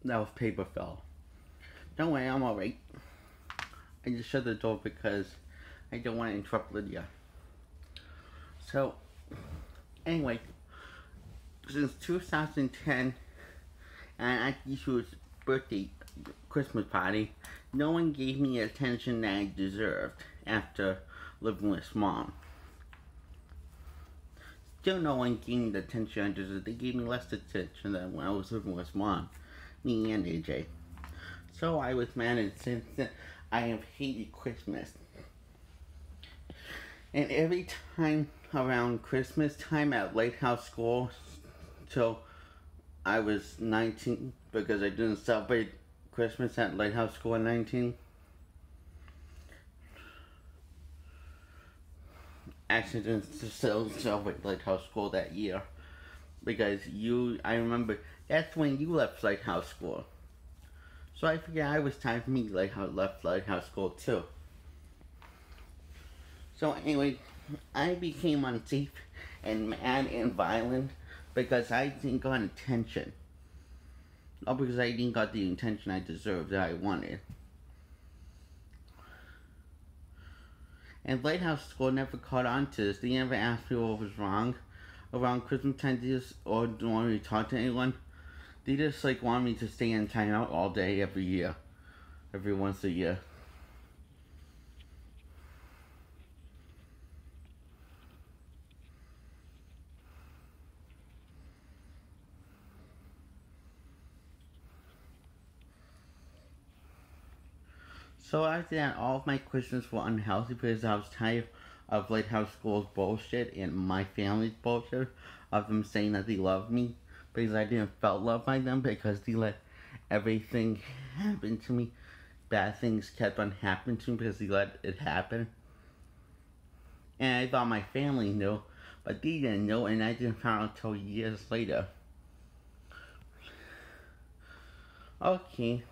That was paper fell. Don't worry, I'm alright. I just shut the door because I don't want to interrupt Lydia. So, anyway, since 2010, and at Yeshua's birthday Christmas party, no one gave me the attention that I deserved after living with mom. Still, no one gave me the attention I deserved. They gave me less attention than when I was living with mom, me and AJ. So I was mad, and since then, I have hated Christmas. And every time around Christmas time at Lighthouse School, till I was 19, because I didn't celebrate Christmas at Lighthouse School at 19. Actually, didn't celebrate Lighthouse School that year, because I remember that's when you left Lighthouse School. So I figured it was time for me to left Lighthouse School too. So anyway, I became unsafe and mad and violent because I didn't got attention. Not because I didn't got the attention I deserved that I wanted. And Lighthouse School never caught on to this. They never asked me what was wrong around Christmas time, or don't want me to talk to anyone. They just want me to stay in timeout all day every year. Every once a year. So after that, all of my Christmas were unhealthy because I was tired of Lighthouse School's bullshit and my family's bullshit of them saying that they love me, because I didn't felt loved by them because they let everything happen to me. Bad things kept on happening to me because they let it happen. And I thought my family knew, but they didn't know, and I didn't find out until years later. Okay.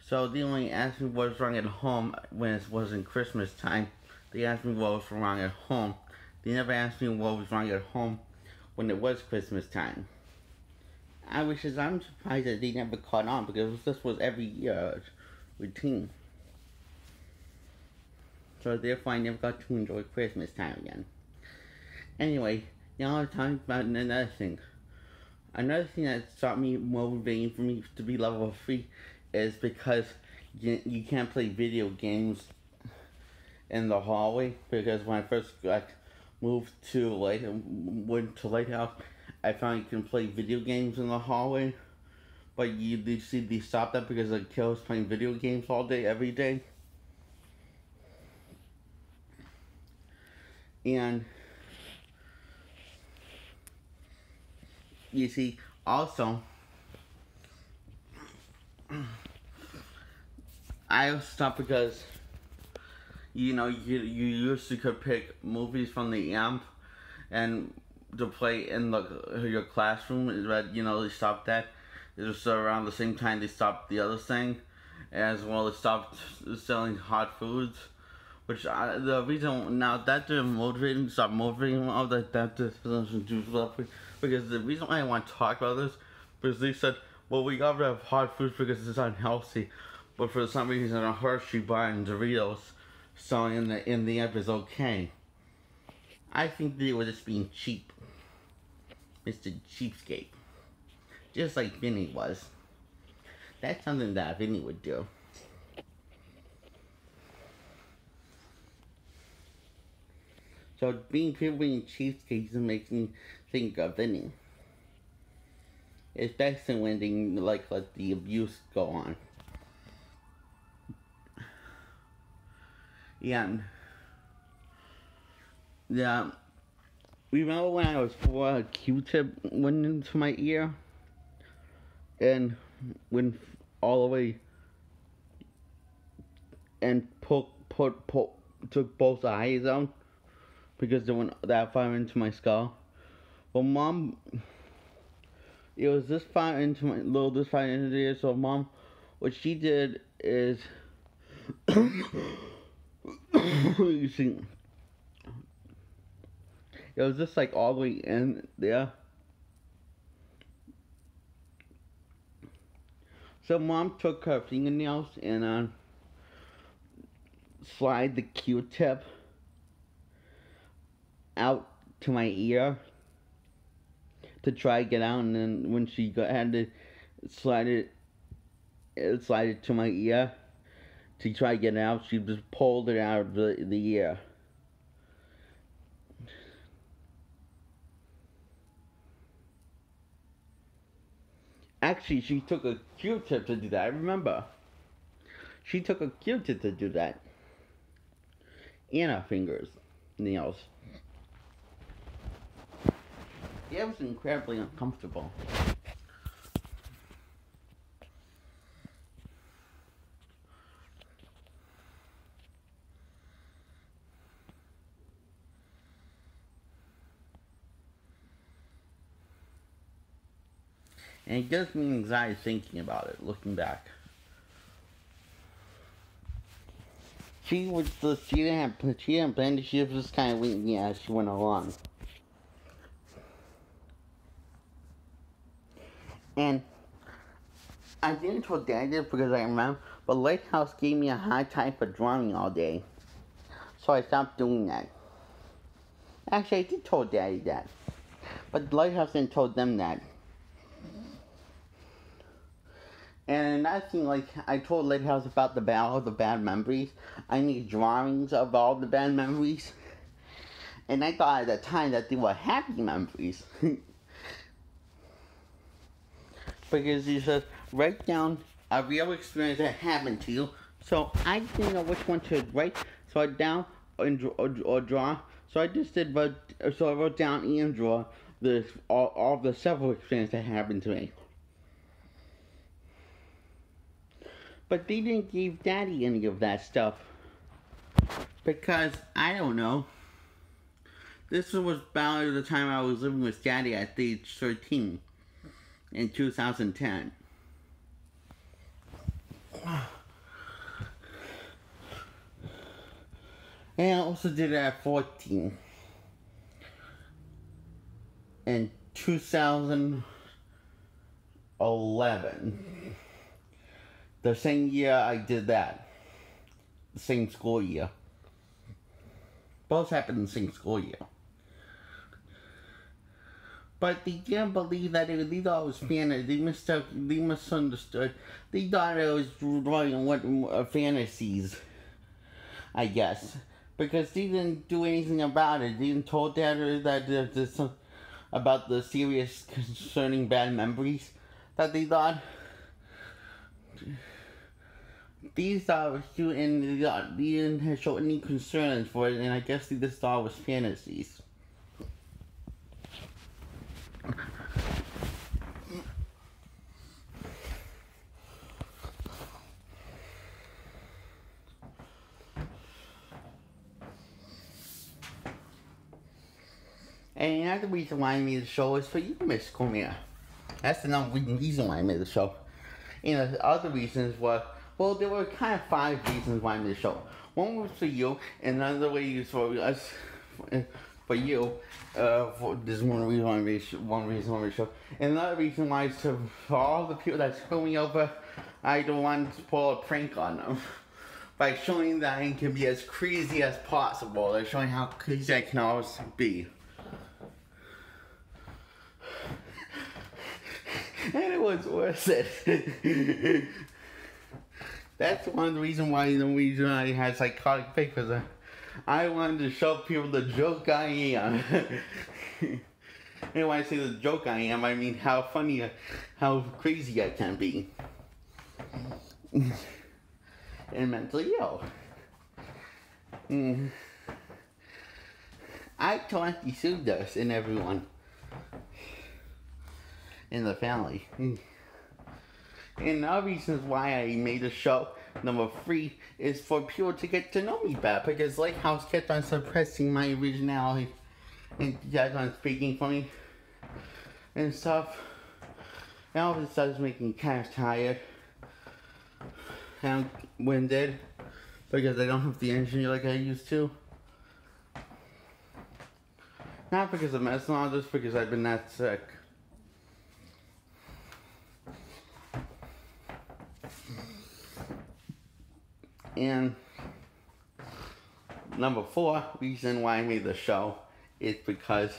So they only asked me what was wrong at home when it wasn't Christmas time. They asked me what was wrong at home. They never asked me what was wrong at home when it was Christmas time. I'm surprised that they never caught on, because this was every year routine. So therefore I never got to enjoy Christmas time again. Anyway, now I'm talking about another thing. Another thing that stopped me motivating for me to be level 3 is because you can't play video games in the hallway, because when I first moved to Lighthouse, I found you can play video games in the hallway, but they stopped that because the kid was playing video games all day, every day. And you see, also, I stopped because, you used to could pick movies from the amp and to play in your classroom, but they stopped that. It was around the same time they stopped the other thing, as well as stopped selling hot foods. Which the reason now that they're stop motivating all that doesn't do stuff, because the reason why I want to talk about this, because they said, well, we gotta have hot foods because it's unhealthy, but for some reason a Hershey bar and Doritos selling in the app is okay. I think they were just being cheap, Mr. Cheapskate, just like Vinny was. That's something that Vinny would do. So people being cheapskates makes me think of Vinny. Especially when they let the abuse go on. Yeah. Remember when I was 4, a Q-tip went into my ear? And went all the way and took both eyes out, because they went that far into my skull. Well, Mom, it was this far into the ear, so Mom, what she did is, you see, it was just all the way in there. So mom took her fingernails and slide the Q-tip out to my ear to try to get out, and then when she had to slide it to my ear to try to get it out, she just pulled it out of the ear. Actually, she took a Q-tip to do that. I remember. She took a Q-tip to do that. And her fingers, nails. It was incredibly uncomfortable. And it gives me anxiety thinking about it, looking back. She didn't plan it, she was just kind of winging it as she went along. And I didn't tell Daddy this because I remember, but Lighthouse gave me a hard time for drawing all day. So I stopped doing that. Actually, I did tell Daddy that. But Lighthouse didn't tell them that. And another thing, like, I told Lighthouse about all the bad memories. I need drawings of all the bad memories. And I thought at the time that they were happy memories. Because he says, write down a real experience that happened to you. So I didn't know which one to write. So I down or draw. So I just did, so I wrote down and draw all the several experiences that happened to me. But they didn't give Daddy any of that stuff. Because, I don't know. This was about the time I was living with Daddy at age 13. In 2010. And I also did it at 14. In 2011. The same year I did that. The same school year. Both happened in the same school year. But they didn't believe that they thought it was fantasy. They misunderstood. They thought it was drawing fantasies, I guess. Because they didn't do anything about it. They didn't tell Dad that about the serious concerning bad memories that they thought. These thought it was cute, and they didn't show any concerns for it, and I guess they just thought it was fantasies. And another reason why I made the show is for you, Miss Cormier. That's the number one reason why I made the show. And the other reasons were, well, there were kind of 5 reasons why I made the show. One was for you, and another way is for us, for you. This is one reason why I made the show. And another reason why is for all the people that screw me over, I don't want to pull a prank on them. By showing that I can be as crazy as possible. By showing how crazy I can always be. And it was worth it. That's one of the reasons why I had psychotic fake, because I wanted to show people the joke I am. And when I say the joke I am, I mean how funny, how crazy I can be. And mentally ill. I told Auntie Sue this and everyone in the family. And the other reasons why I made the show number 3 is for people to get to know me better, because Lighthouse kept on suppressing my originality and kept on speaking for me and stuff. And all this stuff is making me kind of tired and winded because I don't have the energy like I used to. Not because of medicine, just because I've been that sick. And number 4 reason why I made the show is because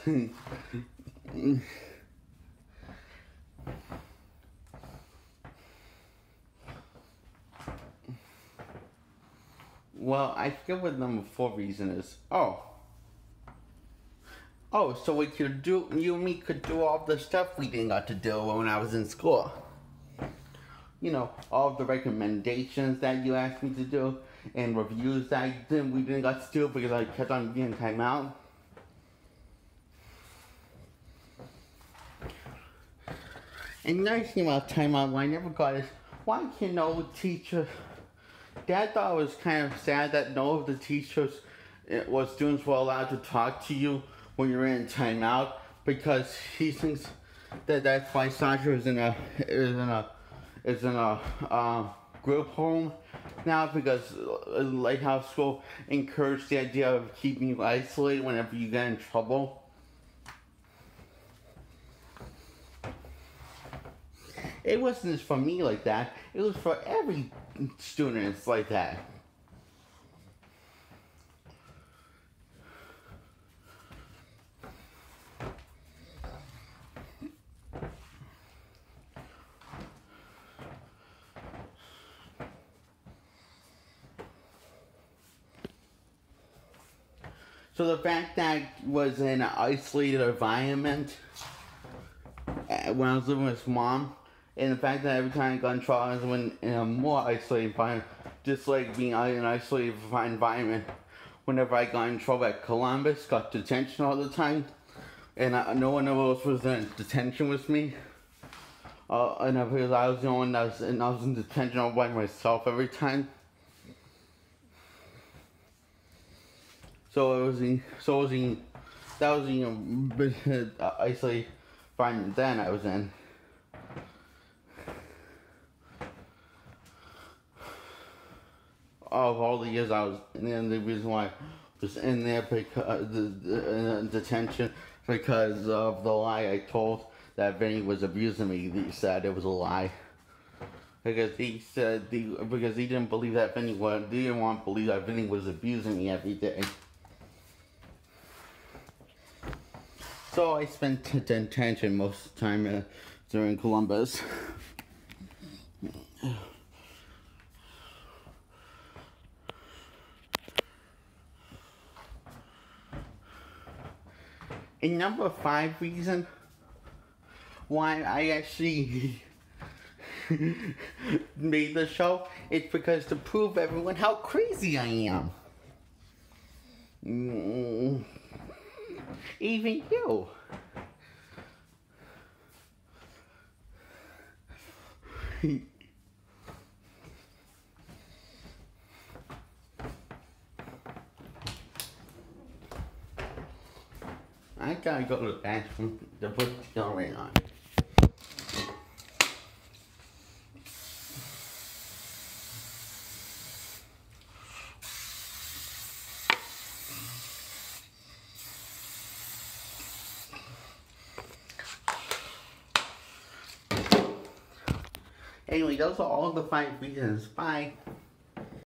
well, I forget what number 4 reason is. So we could do, you and me could do all the stuff we didn't got to do when I was in school. You know, all of the recommendations that you asked me to do and reviews that we didn't got to do because I kept on getting time out. And the nice thing about timeout, what I never got is, why can't no teacher... Dad thought it was kind of sad that no of the teachers or students were allowed to talk to you when you're in timeout, because he thinks that that's why Sasha is in a group home now, because Lighthouse School encouraged the idea of keeping you isolated whenever you get in trouble. It wasn't just for me like that, it was for every student. It's like that. So the fact that I was in an isolated environment when I was living with Mom, and the fact that every time I got in trouble I was in a more isolated environment, just like being in an isolated environment whenever I got in trouble at Columbus, got detention all the time, and no one else was in detention with me. And because I was the only one I was in detention all by myself every time. That was the isolated environment then I was in. Of all the years I was in, and the reason why I was in there because the detention, because of the lie I told that Vinny was abusing me. He said it was a lie. Because he said because he didn't believe that Vinny was, he didn't want to believe that Vinny was abusing me every day. So I spent detention most of the time during Columbus. And number 5 reason why I actually made the show is because to prove everyone how crazy I am. Even you. I gotta go to the bathroom to put the deodorant on. Anyway, those are all the 5 reasons. Bye.